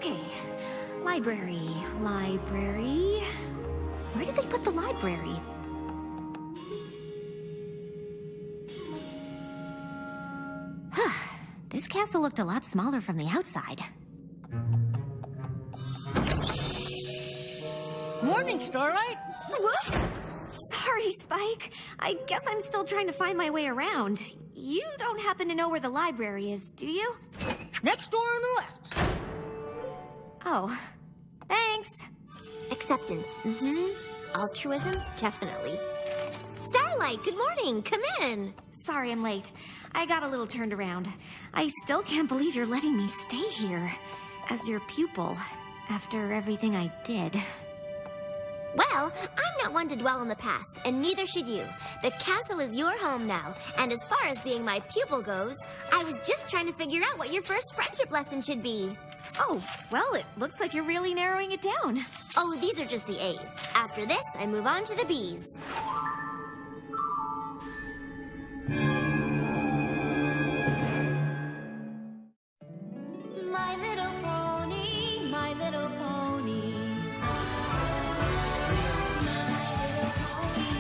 Okay. Library. Library. Where did they put the library? This castle looked a lot smaller from the outside. Morning, Starlight. What? Sorry, Spike. I guess I'm still trying to find my way around. You don't happen to know where the library is, do you? Next door on the left. Oh, thanks. Acceptance, altruism, definitely. Starlight, good morning. Come in. Sorry I'm late. I got a little turned around. I still can't believe you're letting me stay here as your pupil after everything I did. Well, I'm not one to dwell on the past, and neither should you. The castle is your home now, and as far as being my pupil goes, I was just trying to figure out what your first friendship lesson should be. Oh, well, it looks like you're really narrowing it down. Oh, these are just the A's. After this, I move on to the B's. My little pony, my little pony. My little pony.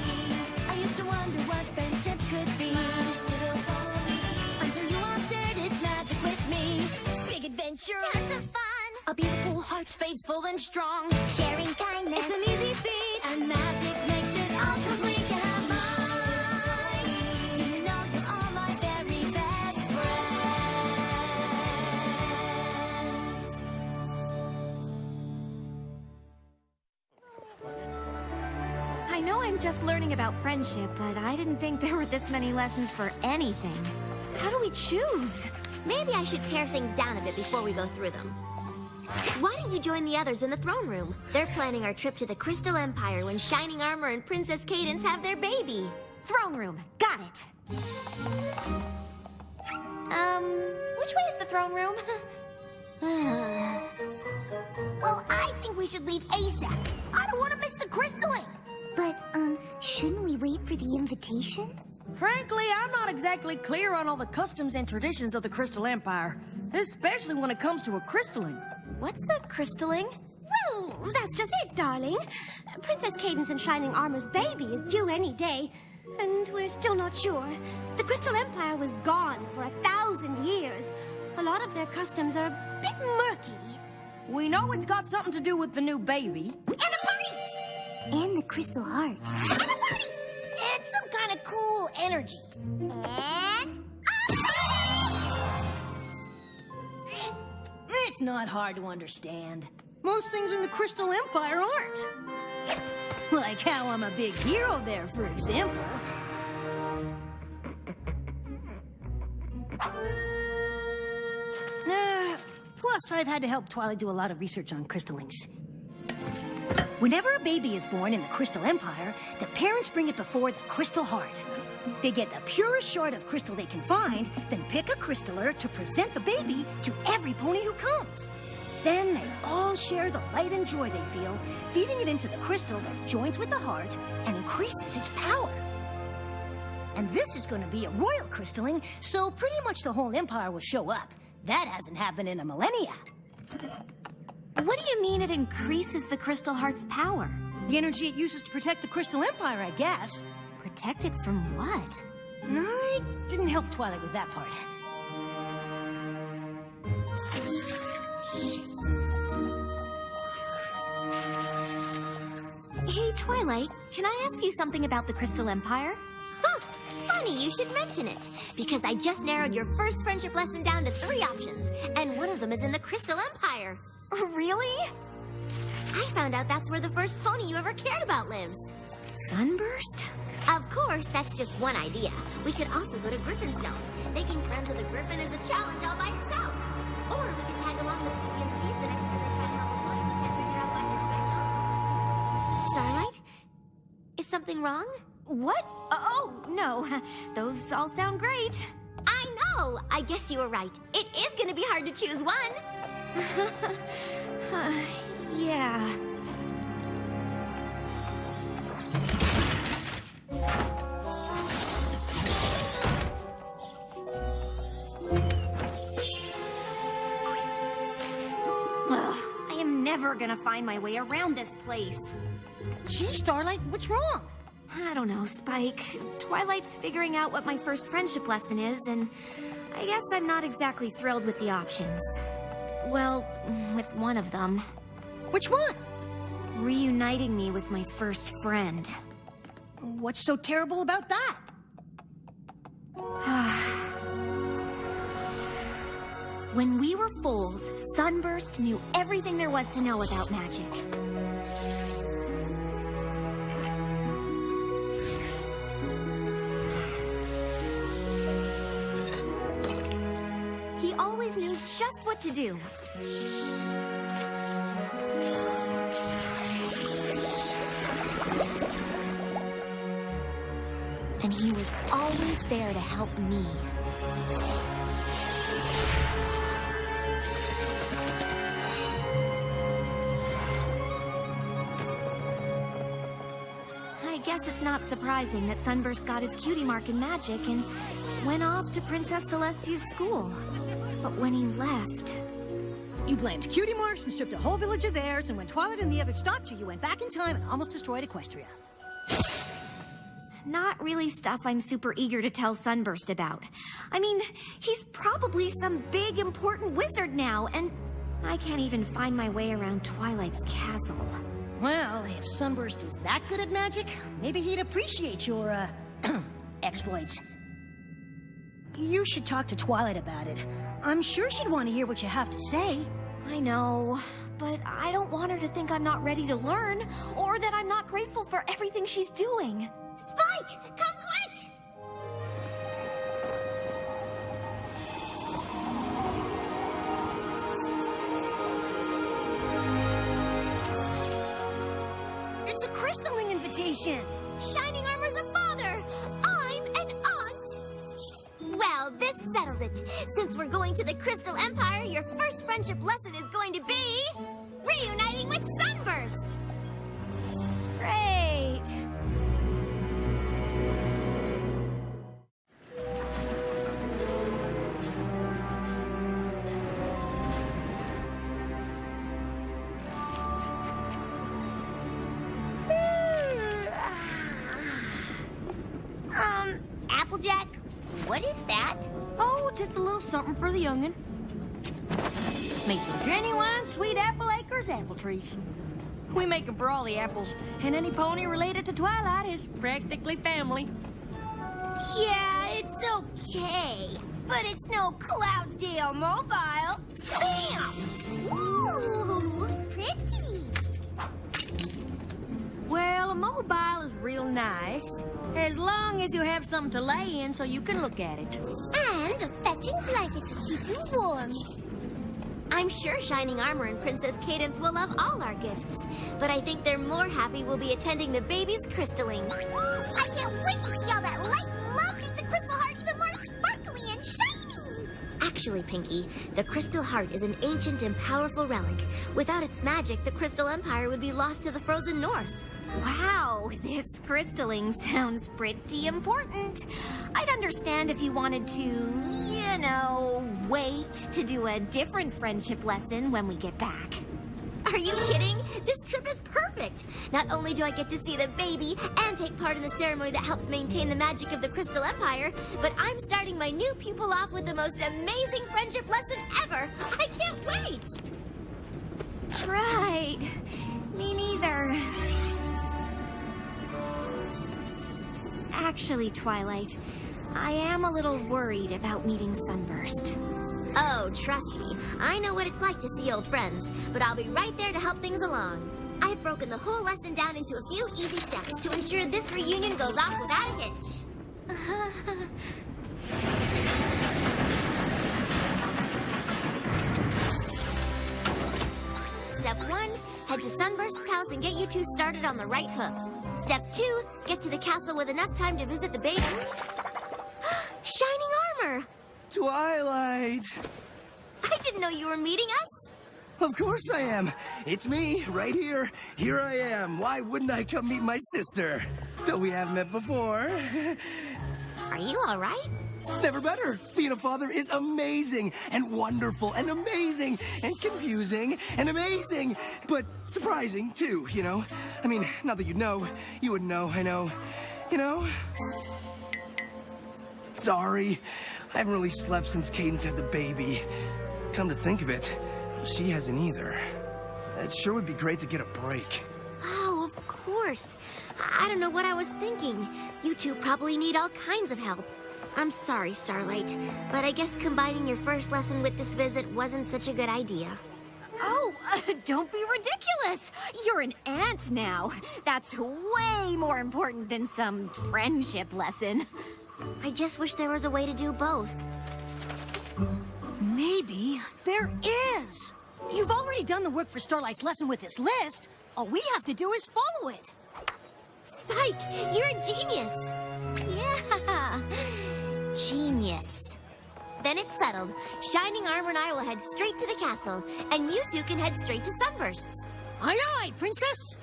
I used to wonder what friendship could be. My little pony. Until you all shared its magic with me. Big adventure. Tons of fun. A beautiful heart, faithful and strong. Sharing kindness. It's an easy feat, and magic makes it all complete. To have mine. Do you know you're all my very best friends? I know I'm just learning about friendship, but I didn't think there were this many lessons for anything. How do we choose? Maybe I should pare things down a bit before we go through them. Why don't you join the others in the throne room? They're planning our trip to the Crystal Empire when Shining Armor and Princess Cadance have their baby. Throne room. Got it. Which way is the throne room? Well, I think we should leave ASAP. I don't want to miss the crystalling. But, shouldn't we wait for the invitation? Frankly, I'm not exactly clear on all the customs and traditions of the Crystal Empire, especially when it comes to a crystalling. What's a crystalling? Well, that's just it, darling. Princess Cadance and Shining Armor's baby is due any day, and we're still not sure. The Crystal Empire was gone for 1,000 years. A lot of their customs are a bit murky. We know it's got something to do with the new baby. And the party! And the Crystal Heart. And the party! It's some kind of cool energy. And... It's not hard to understand. Most things in the Crystal Empire aren't. Like how I'm a big hero there, for example. Plus, I've had to help Twilight do a lot of research on crystallings. Whenever a baby is born in the Crystal Empire, the parents bring it before the Crystal Heart. They get the purest shard of crystal they can find, then pick a crystaller to present the baby to every pony who comes. Then they all share the light and joy they feel, feeding it into the crystal that joins with the heart and increases its power. And this is going to be a royal crystalling, so pretty much the whole empire will show up. That hasn't happened in a millennia. What do you mean it increases the Crystal Heart's power? The energy it uses to protect the Crystal Empire, I guess. Protect it from what? I didn't help Twilight with that part. Hey, Twilight, can I ask you something about the Crystal Empire? Huh, funny you should mention it, because I just narrowed your first friendship lesson down to 3 options, and one of them is in the Crystal Empire. Really? I found out that's where the first pony you ever cared about lives. Sunburst? Of course, that's just one idea. We could also go to Griffinstone. Making friends with a griffin is a challenge all by itself. Or we could tag along with the CMCs the next time they try to help a pony who can't figure out why they're special. Starlight? Is something wrong? What? Oh, no. Those all sound great. I know! I guess you were right. It is gonna be hard to choose one. Yeah. Ugh. never gonna find my way around this place. Gee, Starlight, what's wrong? I don't know, Spike. Twilight's figuring out what my first friendship lesson is, and I guess I'm not exactly thrilled with the options. Well, with one of them. Which one? Reuniting me with my first friend. What's so terrible about that? When we were fools, Sunburst knew everything there was to know about magic. He always knew just what to do. And he was always there to help me. I guess it's not surprising that Sunburst got his cutie mark in magic and went off to Princess Celestia's school. But when he left... You blamed cutie marks and stripped a whole village of theirs, and when Twilight and the others stopped you, you went back in time and almost destroyed Equestria. Not really stuff I'm super eager to tell Sunburst about. I mean, he's probably some big, important wizard now, and I can't even find my way around Twilight's castle. Well, if Sunburst is that good at magic, maybe he'd appreciate your, exploits. You should talk to Twilight about it. I'm sure she'd want to hear what you have to say. I know, but I don't want her to think I'm not ready to learn, or that I'm not grateful for everything she's doing. Spike, come quick! It's a crystalling invitation. Shining Armor's a father. I'm an aunt. Well, this settles it. Since we're going to the Crystal Empire, your first friendship lesson is going to be... reuniting with Sunburst! Great! Applejack, what is that? Oh, just a little something for the young'un. Make your genuine sweet apple acres apple trees. We make 'em for all the apples, and any pony related to Twilight is practically family. Yeah, it's okay. But it's no Cloudsdale Mobile. Bam! Ooh, pretty. Well, a mobile is real nice, as long as you have something to lay in so you can look at it. And a fetching blanket to keep you warm. I'm sure Shining Armor and Princess Cadence will love all our gifts, but I think they're more happy we'll be attending the baby's crystaling. I can't wait to see all that light and love make the crystal heart even more sparkly and shiny! Actually, Pinky, the Crystal Heart is an ancient and powerful relic. Without its magic, the Crystal Empire would be lost to the frozen north. Wow, this crystalling sounds pretty important. I'd understand if you wanted to, you know, wait to do a different friendship lesson when we get back. Are you kidding? This trip is perfect! Not only do I get to see the baby and take part in the ceremony that helps maintain the magic of the Crystal Empire, but I'm starting my new pupil off with the most amazing friendship lesson ever! I can't wait! Right. Me neither. Actually, Twilight, I am a little worried about meeting Sunburst. Oh, trust me, I know what it's like to see old friends, but I'll be right there to help things along. I've broken the whole lesson down into a few easy steps to ensure this reunion goes off without a hitch. Step 1, head to Sunburst's house and get you two started on the right hook. Step 2, get to the castle with enough time to visit the baby. Shining Armor! Twilight! I didn't know you were meeting us. Of course I am. It's me, right here. Here I am. Why wouldn't I come meet my sister? Though we haven't met before. Are you all right? Never better. Being a father is amazing and wonderful and amazing and confusing and amazing, but surprising too, you know? I mean, not that you'd know. You wouldn't know, I know. You know? Sorry. I haven't really slept since Cadence had the baby. Come to think of it, she hasn't either. It sure would be great to get a break. Oh, of course. I don't know what I was thinking. You two probably need all kinds of help. I'm sorry, Starlight, but I guess combining your first lesson with this visit wasn't such a good idea. Oh, don't be ridiculous. You're an aunt now. That's way more important than some friendship lesson. I just wish there was a way to do both. Maybe there is. You've already done the work for Starlight's lesson with this list. All we have to do is follow it. Spike, you're a genius. Yeah, genius. Then it's settled. Shining Armor and I will head straight to the castle, and you two can head straight to Sunbursts. Aye, aye, Princess.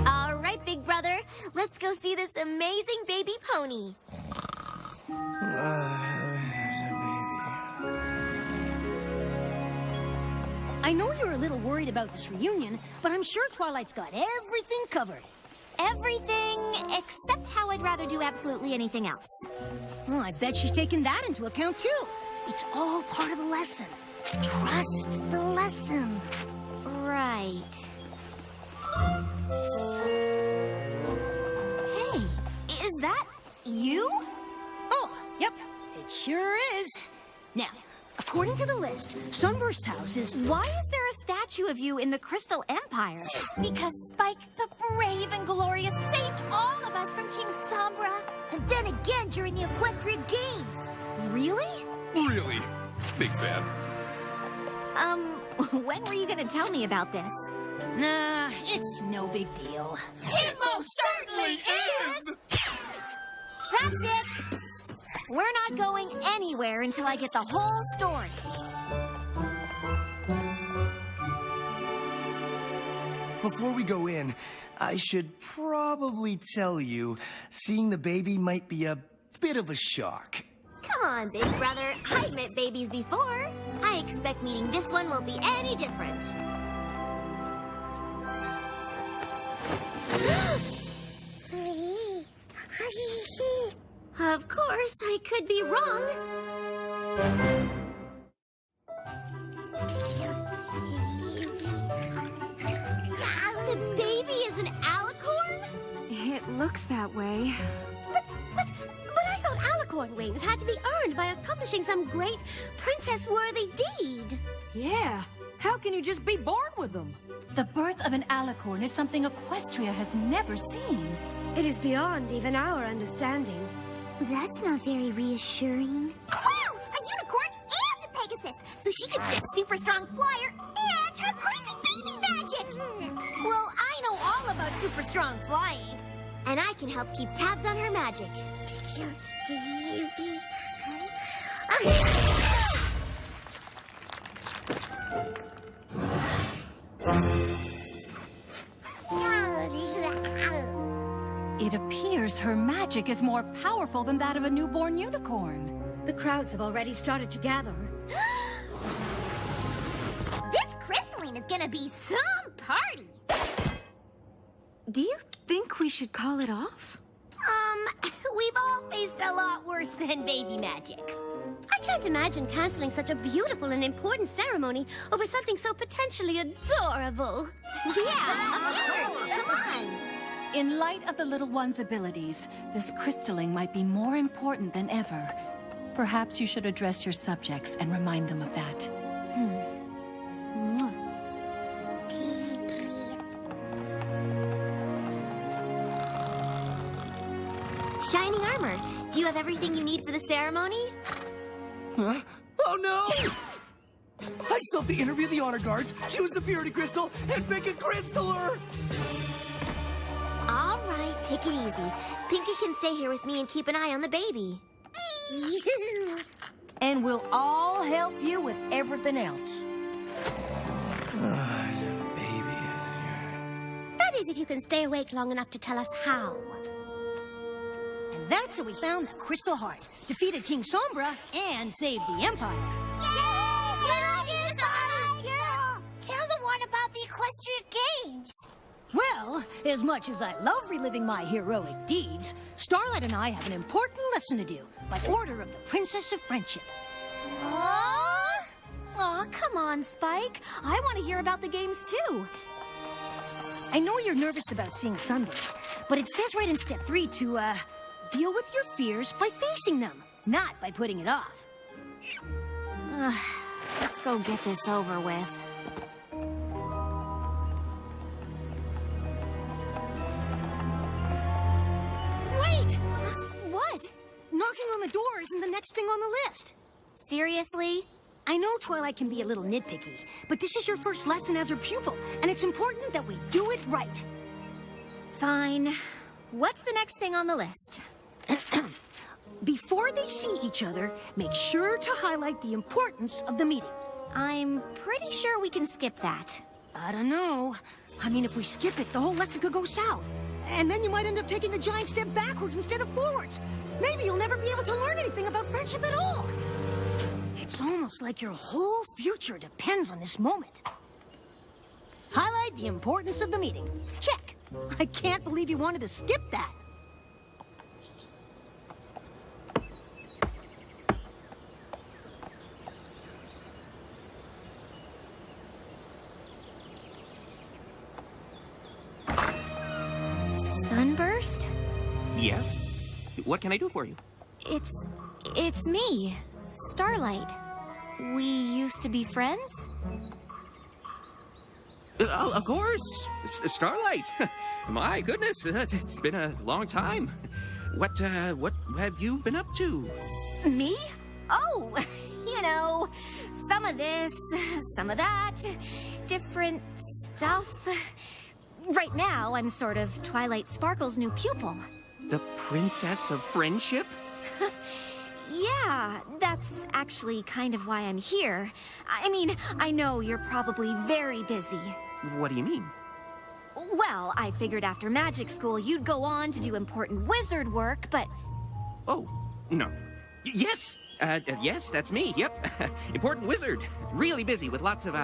All right, big brother. Let's go see this amazing baby pony. I know you're a little worried about this reunion, but I'm sure Twilight's got everything covered. Everything except how I'd rather do absolutely anything else. Well, I bet she's taken that into account, too. It's all part of the lesson. Trust the lesson. Right. Hey, is that you? Oh, yep, it sure is. Now, according to the list, Sunburst's house is... Why is there a statue of you in the Crystal Empire? Because Spike the Brave and Glorious saved all of us from King Sombra. And then again during the Equestrian Games. Really? Really? Big fan. When were you gonna tell me about this? Nah, it's no big deal. It most certainly is! That's it! We're not going anywhere until I get the whole story. Before we go in, I should probably tell you, seeing the baby might be a bit of a shock. Come on, big brother. I've met babies before. I expect meeting this one won't be any different. Of course, I could be wrong. The baby is an alicorn? It looks that way. But I thought alicorn wings had to be earned by accomplishing some great princess-worthy deed. Yeah, how can you just be born with them? The birth of an alicorn is something Equestria has never seen. It is beyond even our understanding. Well, that's not very reassuring. Wow! A unicorn and a Pegasus! So she could be a super strong flyer and have crazy baby magic! Well, I know all about super strong flying. And I can help keep tabs on her magic. It appears her magic is more powerful than that of a newborn unicorn. The crowds have already started to gather. This crystalline is gonna be some party! Do you think we should call it off? We've all faced a lot worse than baby magic. I can't imagine canceling such a beautiful and important ceremony over something so potentially adorable. Yeah, of course, come on! In light of the little one's abilities, this crystalling might be more important than ever. Perhaps you should address your subjects and remind them of that. Shining Armor, do you have everything you need for the ceremony? Huh? Oh no! I still have to interview the honor guards, choose the purity crystal, and pick a crystaller! All right, take it easy. Pinky can stay here with me and keep an eye on the baby. And we'll all help you with everything else. Baby. That is if you can stay awake long enough to tell us how. that's how we found the Crystal Heart, defeated King Sombra, and saved the Empire. Yeah! Tell the one about the Equestrian Games. Well, as much as I love reliving my heroic deeds, Starlight and I have an important lesson to do by order of the Princess of Friendship. Oh? Aw, come on, Spike. I want to hear about the games, too. I know you're nervous about seeing Sunburst, but it says right in step 3 to, deal with your fears by facing them, not by putting it off. Let's go get this over with. Wait! What? Knocking on the door isn't the next thing on the list. Seriously? I know Twilight can be a little nitpicky, but this is your first lesson as her pupil, and it's important that we do it right. Fine. What's the next thing on the list? Before they see each other, make sure to highlight the importance of the meeting. I'm pretty sure we can skip that. I don't know. I mean, if we skip it, the whole lesson could go south. And then you might end up taking a giant step backwards instead of forwards. Maybe you'll never be able to learn anything about friendship at all. It's almost like your whole future depends on this moment. Highlight the importance of the meeting. Check. I can't believe you wanted to skip that. Sunburst? Yes? What can I do for you? It's me, Starlight. We used to be friends? Of course! Starlight! My goodness, it's been a long time. What have you been up to? Me? Oh, you know, some of this, some of that, different stuff. Right now, I'm sort of Twilight Sparkle's new pupil. The Princess of Friendship? Yeah, that's actually kind of why I'm here. I mean, I know you're probably very busy. What do you mean? Well, I figured after magic school you'd go on to do important wizard work, but... Oh, no. Yes! Yes, that's me, yep. Important wizard. Really busy with lots of,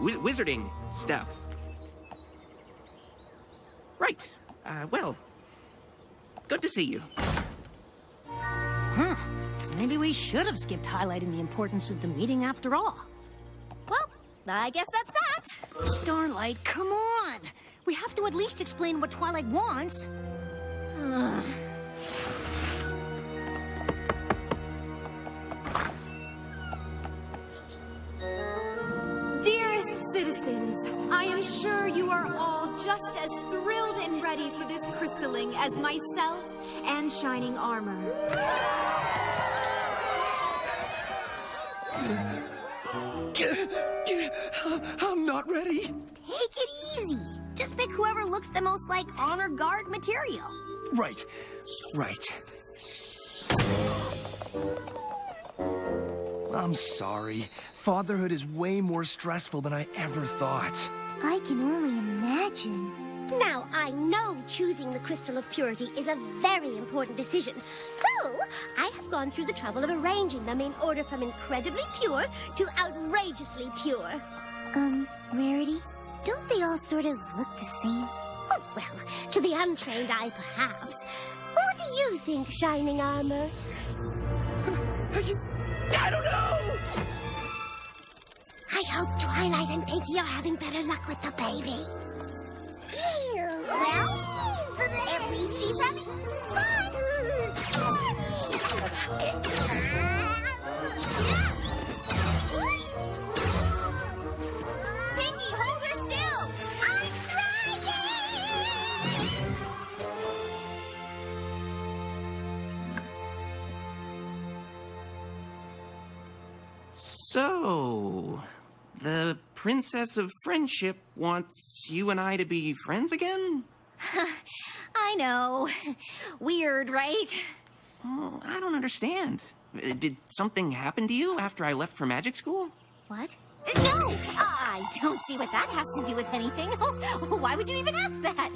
wizarding stuff. Right. Well, good to see you. Huh. Maybe we should have skipped highlighting the importance of the meeting after all. Well, I guess that's that. Starlight, come on! We have to at least explain what Twilight wants. Dearest citizens, I am sure you are all just as thrilled and ready for this crystalling as myself and Shining Armor. I'm not ready. Take it easy. Just pick whoever looks the most like honor guard material. Right. I'm sorry. Fatherhood is way more stressful than I ever thought. I can only imagine. Now, I know choosing the Crystal of Purity is a very important decision. So, I have gone through the trouble of arranging them in order from incredibly pure to outrageously pure. Rarity, don't they all sort of look the same? Oh, well, to the untrained eye, perhaps. What do you think, Shining Armor? I don't know! I hope Twilight and Pinky are having better luck with the baby. Well, at least she's having fun. Pinky, hold her still. I'm trying. So, the Princess of Friendship wants you and I to be friends again? I know. Weird, right? Oh, I don't understand. Did something happen to you after I left for magic school? What? No! I don't see what that has to do with anything. Why would you even ask that?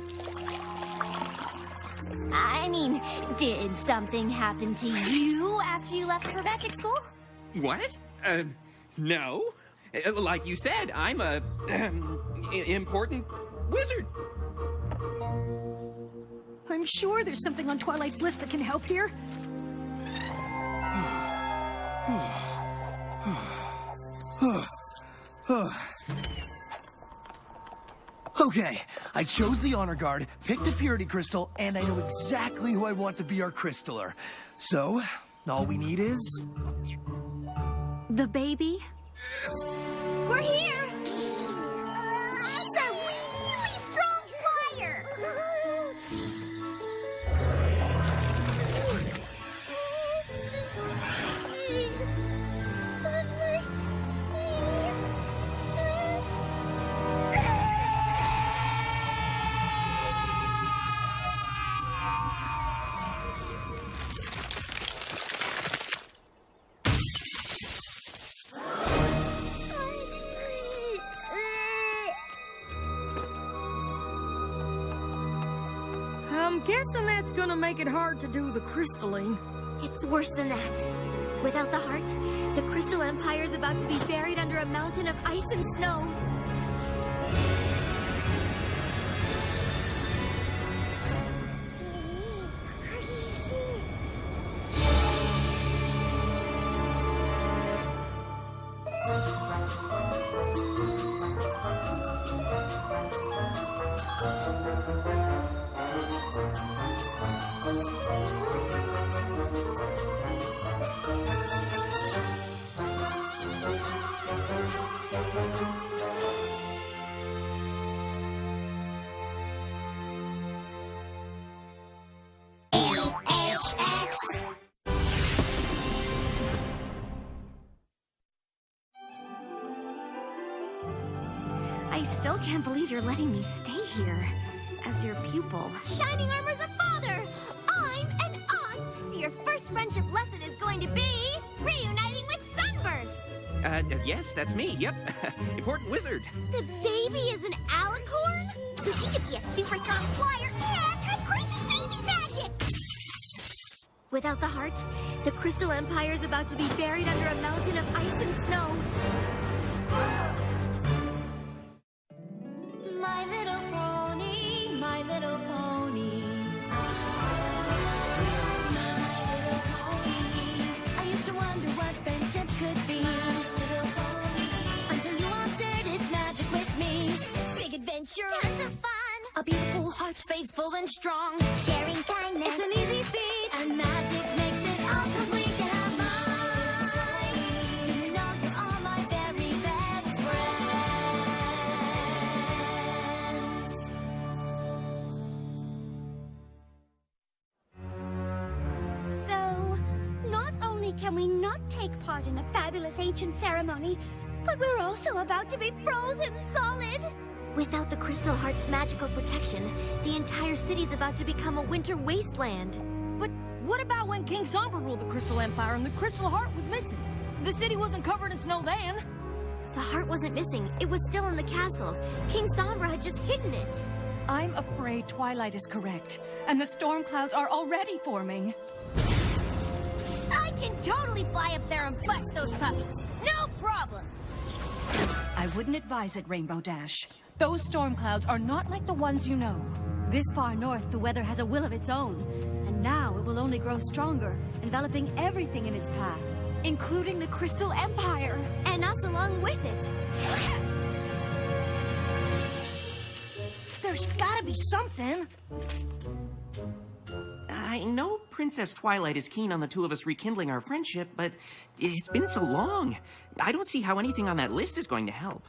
I mean, did something happen to you after you left for magic school? What? No. Like you said, I'm a important wizard. I'm sure there's something on Twilight's list that can help here. Okay, I chose the honor guard, picked the purity crystal, and I know exactly who I want to be our crystaller. So, all we need is... The baby? We're here! She's a really strong flyer! I'm guessing that's gonna make it hard to do the crystalline. It's worse than that. Without the heart, the Crystal Empire is about to be buried under a mountain of ice and snow. I still can't believe you're letting me stay here as your pupil. Shining Armor's a father! I'm an aunt! Your first friendship lesson is going to be reuniting with Sunburst! Yes, that's me, yep. Important wizard. The baby is an alicorn? So she could be a super strong flyer and have crazy baby magic! Without the heart, the Crystal Empire is about to be buried under a mountain of ice and snow. My little pony, my little pony. My little pony. I used to wonder what friendship could be. My little pony. Until you all shared its magic with me. Big adventure, Tons of fun! a beautiful heart, faithful and strong. Sharing kindness. It's an easy feat, and magic makes it all complete to have mine. Do you know you're all my very best friends? So, not only can we not take part in a fabulous ancient ceremony, but we're also about to be frozen solid. Without the Crystal Heart's magical protection, the entire city's about to become a winter wasteland. But what about when King Sombra ruled the Crystal Empire and the Crystal Heart was missing? The city wasn't covered in snow then. The heart wasn't missing. It was still in the castle. King Sombra had just hidden it. I'm afraid Twilight is correct, and the storm clouds are already forming. I can totally fly up there and bust those puppies. No problem. I wouldn't advise it, Rainbow Dash. Those storm clouds are not like the ones you know. This far north, the weather has a will of its own, and now it will only grow stronger, enveloping everything in its path. Including the Crystal Empire. And us along with it. There's gotta be something. I know Princess Twilight is keen on the two of us rekindling our friendship, but it's been so long. I don't see how anything on that list is going to help.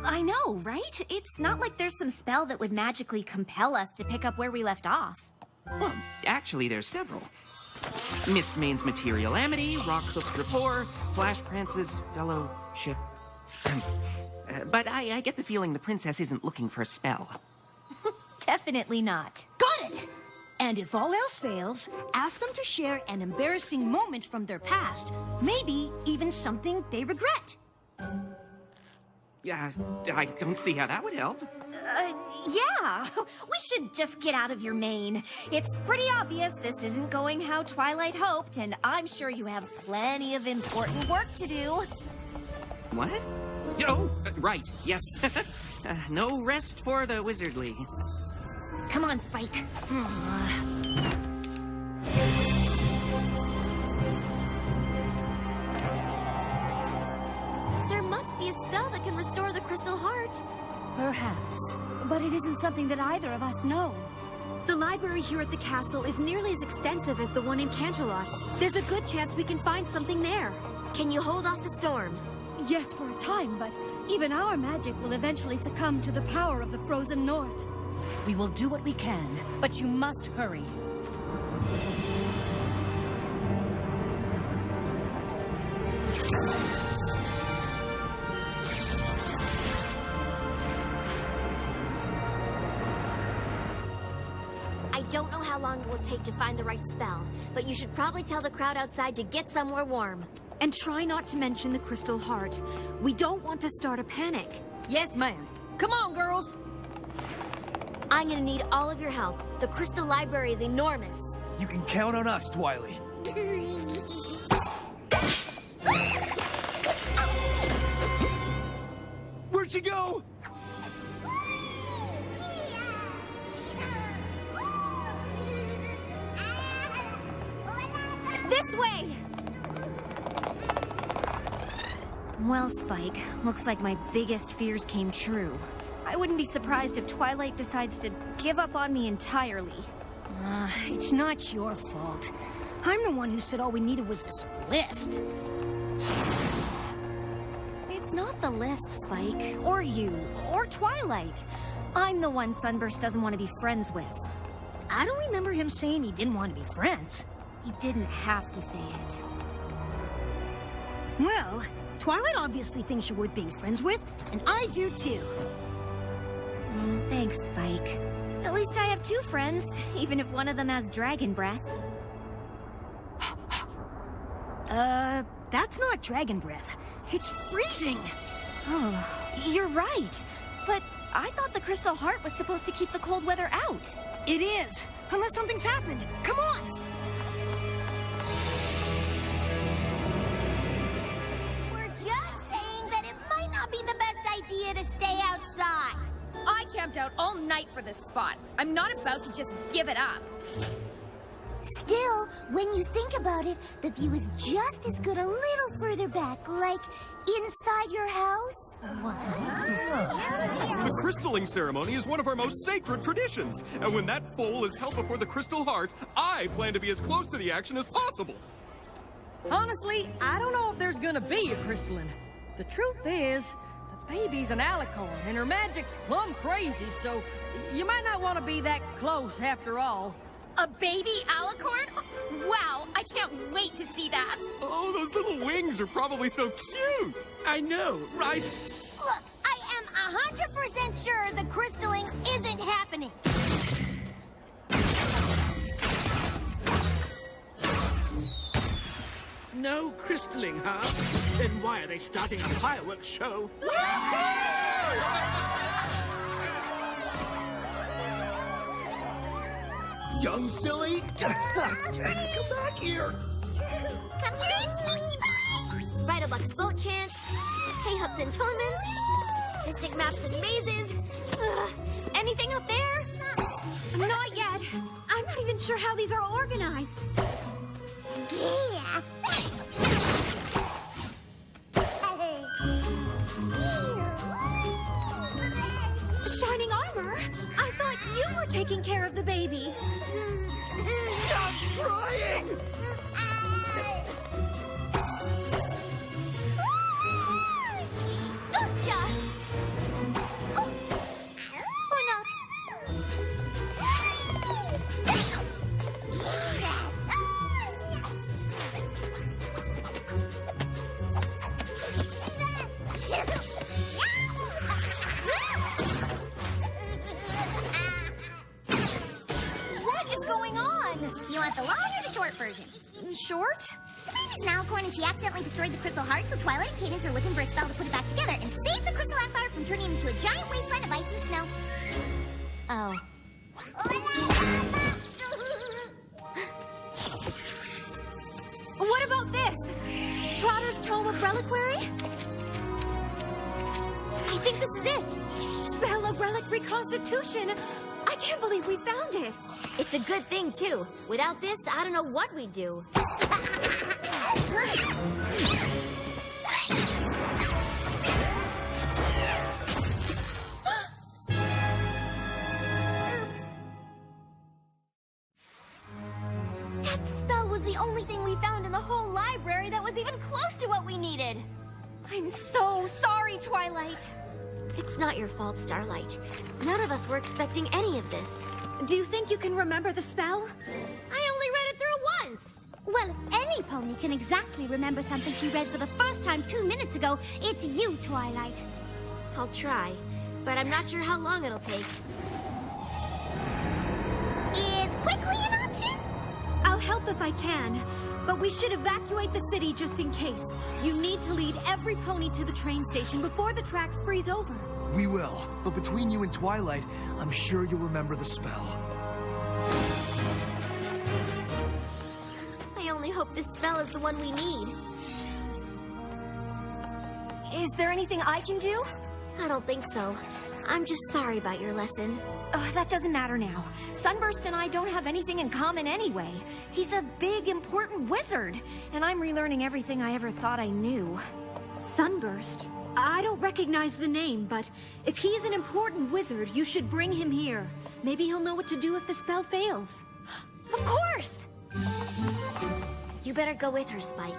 I know, right? It's not like there's some spell that would magically compel us to pick up where we left off. Well, actually, there's several. Miss Maine's Material Amity, Rockhoof's Rapport, Flash Prance's Fellowship. But I get the feeling the princess isn't looking for a spell. Definitely not. Got it! And if all else fails, ask them to share an embarrassing moment from their past. Maybe even something they regret. I don't see how that would help. Yeah. We should just get out of your mane. It's pretty obvious this isn't going how Twilight hoped, and I'm sure you have plenty of important work to do. What? Oh, right, yes. No rest for the wizardly. Come on, Spike. There must be a spell that can restore the Crystal Heart. Perhaps. But it isn't something that either of us know. The library here at the castle is nearly as extensive as the one in Canterlot. There's a good chance we can find something there. Can you hold off the storm? Yes, for a time, but even our magic will eventually succumb to the power of the frozen north. We will do what we can, but you must hurry. I don't know how long it will take to find the right spell, but you should probably tell the crowd outside to get somewhere warm. And try not to mention the Crystal Heart. We don't want to start a panic. Yes, ma'am. Come on, girls. I'm gonna need all of your help. The Crystal Library is enormous. You can count on us, Twily. Where'd she go? This way! Well, Spike, looks like my biggest fears came true. I wouldn't be surprised if Twilight decides to give up on me entirely. It's not your fault. I'm the one who said all we needed was this list. It's not the list, Spike, or you, or Twilight. I'm the one Sunburst doesn't want to be friends with. I don't remember him saying he didn't want to be friends. He didn't have to say it. Well, Twilight obviously thinks you're worth being friends with, and I do too. Thanks, Spike. At least I have two friends, even if one of them has dragon breath. That's not dragon breath. It's freezing. Oh, you're right. But I thought the Crystal Heart was supposed to keep the cold weather out. It is, unless something's happened. Come on! We're just saying that it might not be the best idea to stay outside. I camped out all night for this spot. I'm not about to just give it up. Still, when you think about it, the view is just as good a little further back, like inside your house. The crystalling ceremony is one of our most sacred traditions, and when that foal is held before the Crystal Heart, I plan to be as close to the action as possible. Honestly, I don't know if there's gonna be a crystalline. The truth is, the baby's an alicorn, and her magic's plumb crazy, so you might not want to be that close after all. A baby alicorn? Wow, I can't wait to see that. Oh, those little wings are probably so cute. I know, right? Look, I am 100% sure the crystalling isn't happening. No crystalling, huh? Then why are they starting a fireworks show? Young Billy! Come back here! Bridlebuck's boat chant, hay hooks and tournaments, mystic maps and mazes. Anything up there? Not yet. I'm not even sure how these are organized. Yeah. Shining armor? I thought you were taking care of the baby. Stop trying! Gotcha! Or not. What is going on? You want the long or the short version? Short? Maybe Princess an alicorn and she accidentally destroyed the crystal heart, so Twilight and Cadence are looking for a spell to put it back together and save the Crystal Empire from turning into a giant wasteland of ice and snow. Oh. What about this? Trotter's Tome of Reliquary? I think this is it. Spell of Relic Reconstitution. I can't believe we found it. It's a good thing, too. Without this, I don't know what we'd do. That spell was the only thing we found in the whole library that was even close to what we needed. I'm so sorry, Twilight. It's not your fault, Starlight. None of us were expecting any of this. Do you think you can remember the spell? I only read it through once. Well, if any pony can exactly remember something she read for the first time 2 minutes ago, it's you, Twilight. I'll try, but I'm not sure how long it'll take. Is quickly an option? I'll help if I can, but we should evacuate the city just in case. You need to lead every pony to the train station before the tracks freeze over. We will, but between you and Twilight, I'm sure you'll remember the spell. I only hope this spell is the one we need. Is there anything I can do? I don't think so. I'm just sorry about your lesson. Oh, that doesn't matter now. Sunburst and I don't have anything in common anyway. He's a big, important wizard, and I'm relearning everything I ever thought I knew. Sunburst? I don't recognize the name, but if he's an important wizard, you should bring him here. Maybe he'll know what to do if the spell fails. Of course! You better go with her, Spike.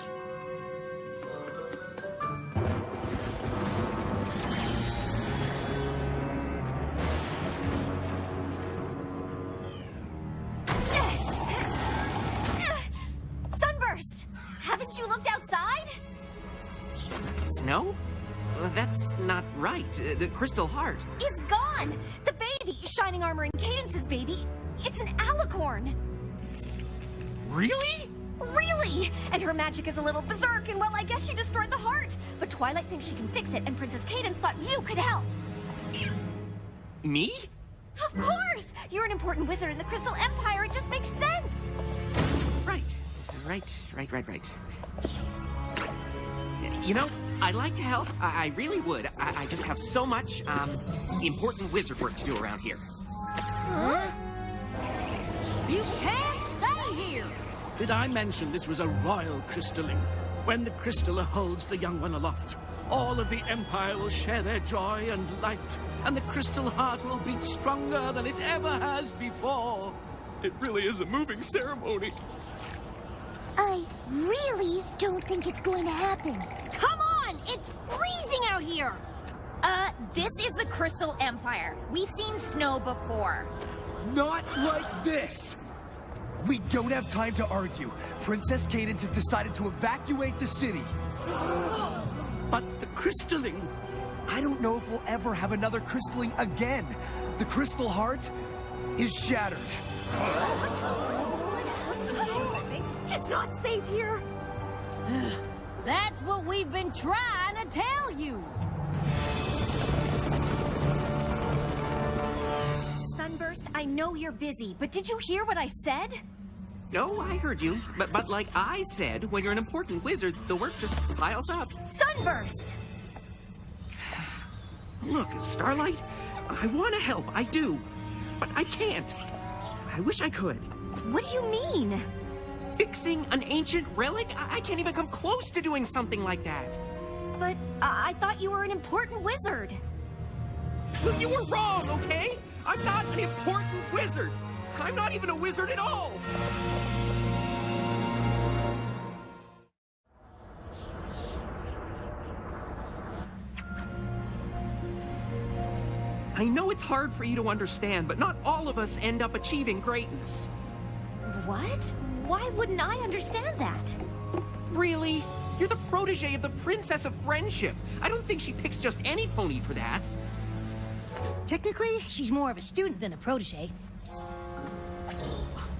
Sunburst! Haven't you looked outside? Snow? That's not right. The Crystal Heart. It's gone! The baby, Shining Armor and Cadence's baby, it's an alicorn! Really? Really! And her magic is a little berserk, and well, I guess she destroyed the heart. But Twilight thinks she can fix it, and Princess Cadence thought you could help. Me? Of course! You're an important wizard in the Crystal Empire. It just makes sense. Right. You know, I'd like to help. I really would. I just have so much, important wizard work to do around here. Huh? You can't stay here! Did I mention this was a royal crystalling? When the crystaller holds the young one aloft, all of the Empire will share their joy and light, and the Crystal Heart will beat stronger than it ever has before. It really is a moving ceremony. I really don't think it's going to happen. Come on! It's freezing out here! This is the Crystal Empire. We've seen snow before. Not like this! We don't have time to argue. Princess Cadence has decided to evacuate the city. But the crystalling... I don't know if we'll ever have another crystalling again. The Crystal Heart is shattered. It's not safe here. That's what we've been trying to tell you. Sunburst, I know you're busy, but did you hear what I said? Oh, I heard you. But like I said, when you're an important wizard, the work just piles up. Sunburst! Look, Starlight, I want to help, I do. But I can't. I wish I could. What do you mean? Fixing an ancient relic? I can't even come close to doing something like that. But I thought you were an important wizard. Well, you were wrong, okay? I'm not an important wizard. I'm not even a wizard at all. I know it's hard for you to understand, but not all of us end up achieving greatness. What? Why wouldn't I understand that? Really? You're the protege of the Princess of Friendship. I don't think she picks just any pony for that. Technically, she's more of a student than a protege.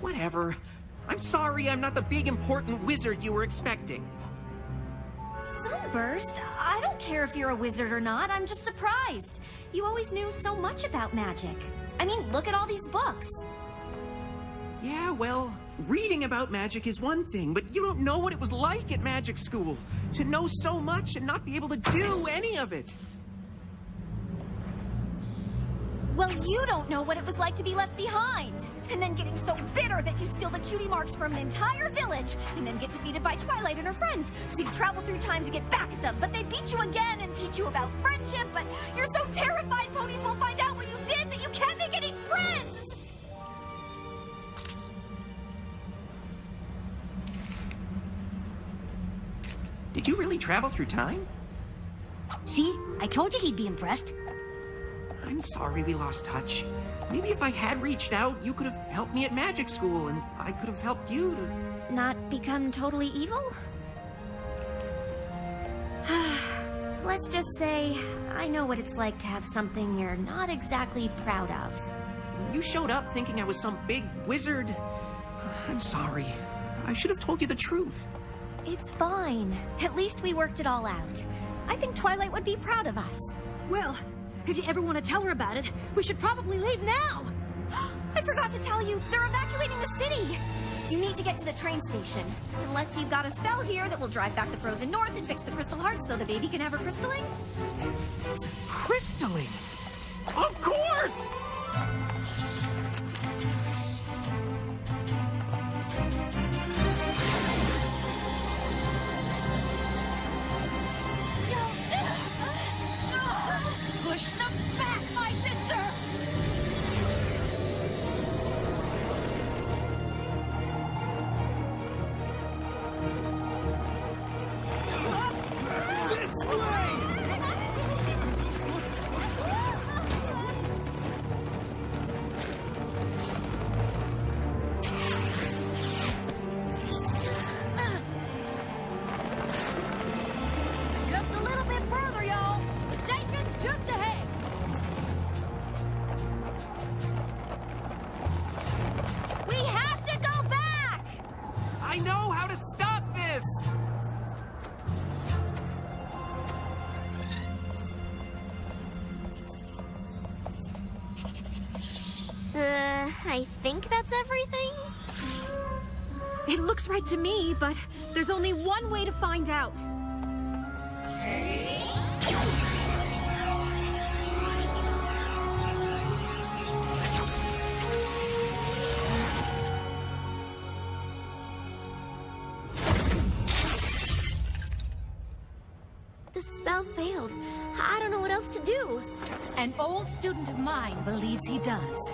Whatever. I'm sorry I'm not the big important wizard you were expecting. Sunburst? I don't care if you're a wizard or not. I'm just surprised. You always knew so much about magic. I mean, look at all these books. Yeah, well, reading about magic is one thing, but you don't know what it was like at magic school. To know so much and not be able to do any of it. Well, you don't know what it was like to be left behind. And then getting so bitter that you steal the cutie marks from an entire village. And then get defeated by Twilight and her friends. So you travel through time to get back at them. But they beat you again and teach you about friendship. But you're so terrified ponies will find out what you did that you can't make any friends. Did you really travel through time? See? I told you he'd be impressed. I'm sorry we lost touch. Maybe if I had reached out, you could have helped me at magic school, and I could have helped you to... Not become totally evil? Let's just say, I know what it's like to have something you're not exactly proud of. When you showed up thinking I was some big wizard, I'm sorry. I should have told you the truth. It's fine. At least we worked it all out. I think Twilight would be proud of us. Well, if you ever want to tell her about it, we should probably leave now. I forgot to tell you, they're evacuating the city. You need to get to the train station. Unless you've got a spell here that will drive back the frozen north and fix the crystal heart so the baby can have her crystalling. Crystalling? Of course! Push them back, my sister! This way! Just a little bit further, y'all. The station's just ahead. We have to go back! I know how to stop this! I think that's everything? It looks right to me, but there's only one way to find out. The spell failed. I don't know what else to do. An old student of mine believes he does.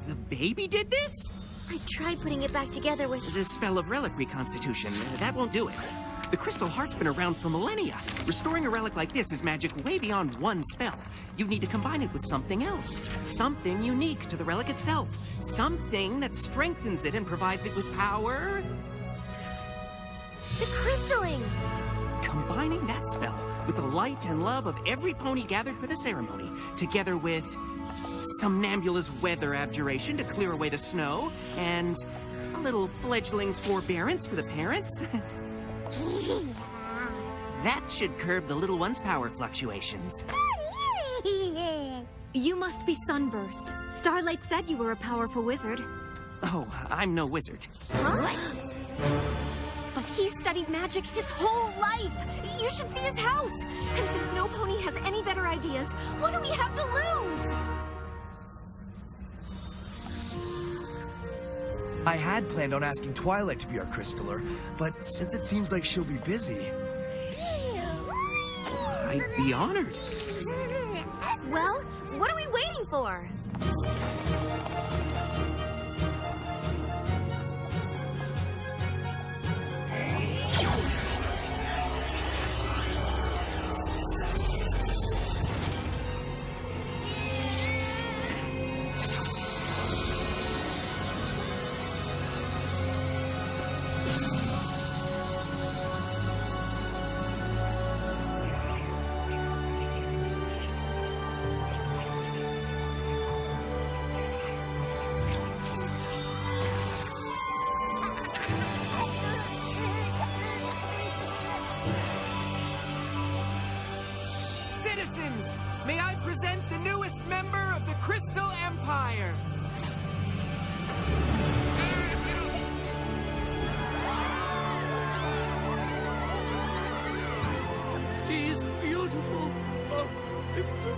The baby did this? I tried putting it back together with... The spell of relic reconstitution. That won't do it. The crystal heart's been around for millennia. Restoring a relic like this is magic way beyond one spell. You need to combine it with something else. Something unique to the relic itself. Something that strengthens it and provides it with power. The crystalling! Combining that spell with the light and love of every pony gathered for the ceremony, together with Somnambula's weather abjuration to clear away the snow, and a little fledgling's forbearance for the parents. That should curb the little one's power fluctuations. You must be Sunburst. Starlight said you were a powerful wizard. Oh, I'm no wizard. But he studied magic his whole life. You should see his house. And since no pony has any better ideas, what do we have to lose? I had planned on asking Twilight to be our crystaller, but since it seems like she'll be busy... I'd be honored. Well, what are we waiting for?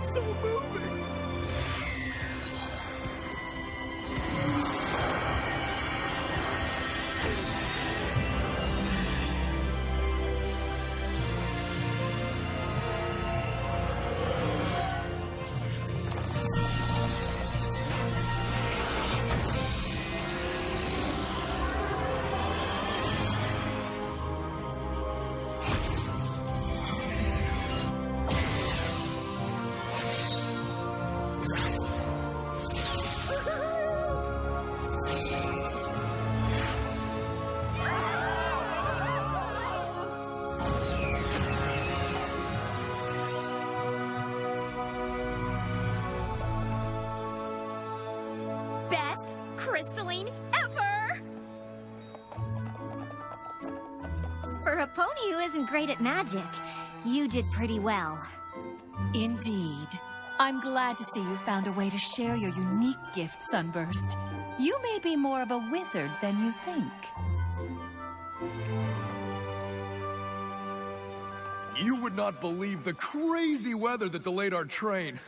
is so moving. Best crystalline ever! For a pony who isn't great at magic, you did pretty well. Indeed. I'm glad to see you found a way to share your unique gift, Sunburst. You may be more of a wizard than you think. You would not believe the crazy weather that delayed our train.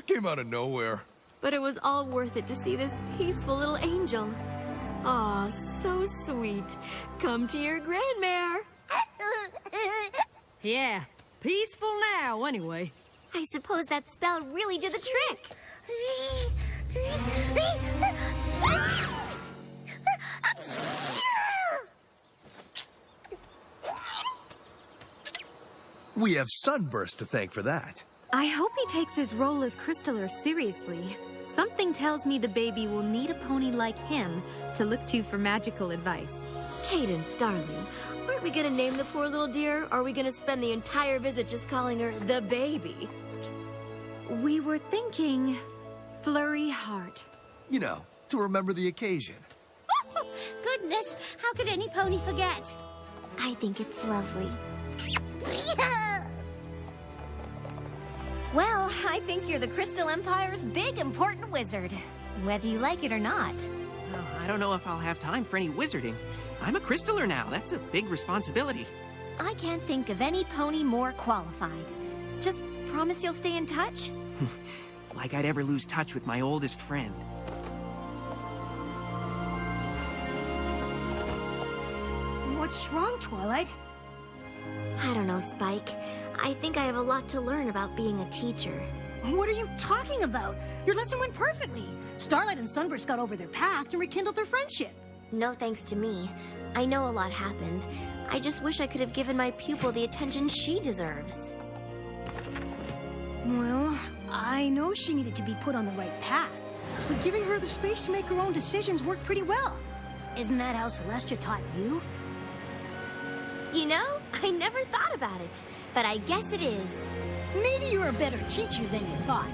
Came out of nowhere. But it was all worth it to see this peaceful little angel. Aw, so sweet. Come to your grandmare. Yeah, peaceful now, anyway. I suppose that spell really did the trick. We have Sunburst to thank for that. I hope he takes his role as Crystaller seriously. Something tells me the baby will need a pony like him to look to for magical advice. Cadence, darling, aren't we gonna name the poor little dear, or are we gonna spend the entire visit just calling her the baby? We were thinking Flurry Heart. You know, to remember the occasion. Goodness, how could any pony forget? I think it's lovely. Well, I think you're the Crystal Empire's big, important wizard. Whether you like it or not. Well, I don't know if I'll have time for any wizarding. I'm a Crystaller now. That's a big responsibility. I can't think of any pony more qualified. Just promise you'll stay in touch? Like I'd ever lose touch with my oldest friend. What's wrong, Twilight? I don't know, Spike. I think I have a lot to learn about being a teacher. What are you talking about? Your lesson went perfectly. Starlight and Sunburst got over their past and rekindled their friendship. No thanks to me. I know a lot happened. I just wish I could have given my pupil the attention she deserves. Well, I know she needed to be put on the right path, but giving her the space to make her own decisions worked pretty well. Isn't that how Celestia taught you? You know, I never thought about it, but I guess it is. Maybe you're a better teacher than you thought.